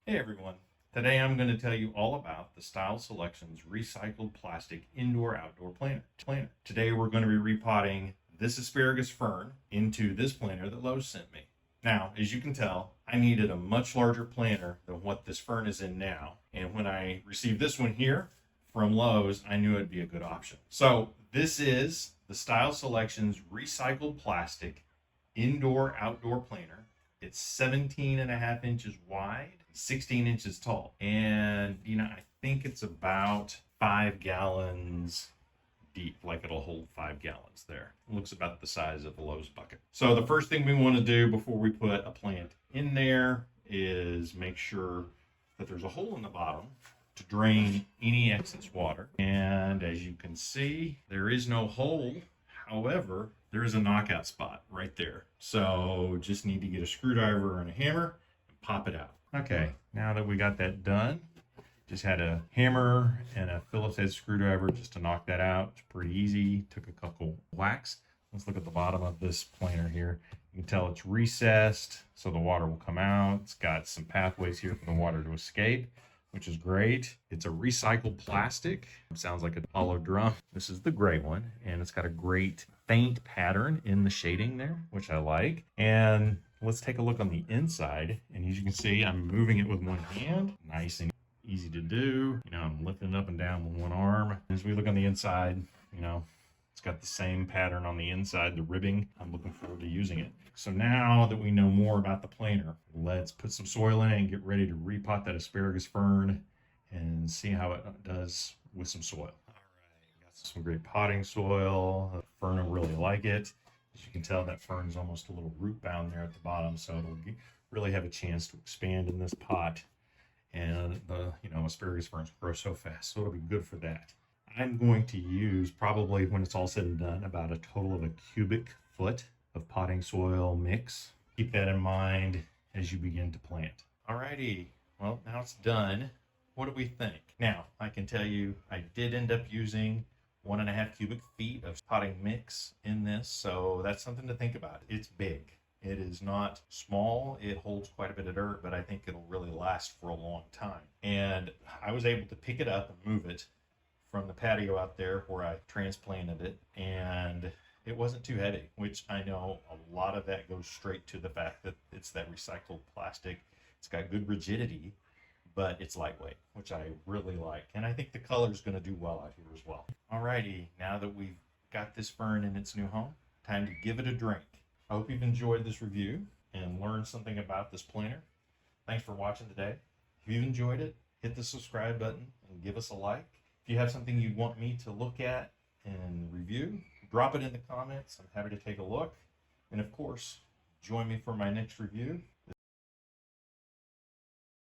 Hey everyone. Today I'm going to tell you all about the Style Selections recycled plastic indoor-outdoor planter. Today we're going to be repotting this asparagus fern into this planter that Lowe's sent me. Now, as you can tell, I needed a much larger planter than what this fern is in now. And when I received this one here from Lowe's, I knew it'd be a good option. So this is the Style Selections recycled plastic indoor-outdoor planter. It's 17 and a half inches wide, 16 inches tall. And, I think it's about 5 gallons deep, like it'll hold 5 gallons there. It looks about the size of a Lowe's bucket. So the first thing we want to do before we put a plant in there is make sure that there's a hole in the bottom to drain any excess water. And as you can see, there is no hole. However, there is a knockout spot right there. So just need to get a screwdriver and a hammer and pop it out. Okay, now that we got that done, just had a hammer and a Phillips head screwdriver just to knock that out. It's pretty easy. Took a couple whacks. Let's look at the bottom of this planter here. You can tell it's recessed so the water will come out. It's got some pathways here for the water to escape, which is great. It's a recycled plastic. It sounds like a hollow drum. This is the gray one, and it's got a great faint pattern in the shading there, which I like. And let's take a look on the inside. And as you can see, I'm moving it with one hand. Nice and easy to do. I'm lifting it up and down with one arm. As we look on the inside, it's got the same pattern on the inside, the ribbing. I'm looking forward to using it. So now that we know more about the planter, let's put some soil in it and get ready to repot that asparagus fern and see how it does with some soil. All right, got some great potting soil. The fern will really like it. As you can tell, that fern's almost a little root bound there at the bottom, so it'll really have a chance to expand in this pot. And the asparagus ferns grow so fast, so it'll be good for that. I'm going to use, probably when it's all said and done, about a total of a cubic foot of potting soil mix. Keep that in mind as you begin to plant. Alrighty, well, now it's done. What do we think? Now, I can tell you I did end up using 1.5 cubic feet of potting mix in this, so that's something to think about. It's big. It is not small. It holds quite a bit of dirt, but I think it'll really last for a long time. And I was able to pick it up and move it from the patio out there where I transplanted it, and it wasn't too heavy, which I know a lot of that goes straight to the fact that it's that recycled plastic. It's got good rigidity, but it's lightweight, which I really like. And I think the color is going to do well out here as well. Alrighty, now that we've got this fern in its new home, time to give it a drink. I hope you've enjoyed this review and learned something about this planter. Thanks for watching today. If you've enjoyed it, hit the subscribe button and give us a like. If you have something you want me to look at and review, drop it in the comments. I'm happy to take a look. And of course, join me for my next review.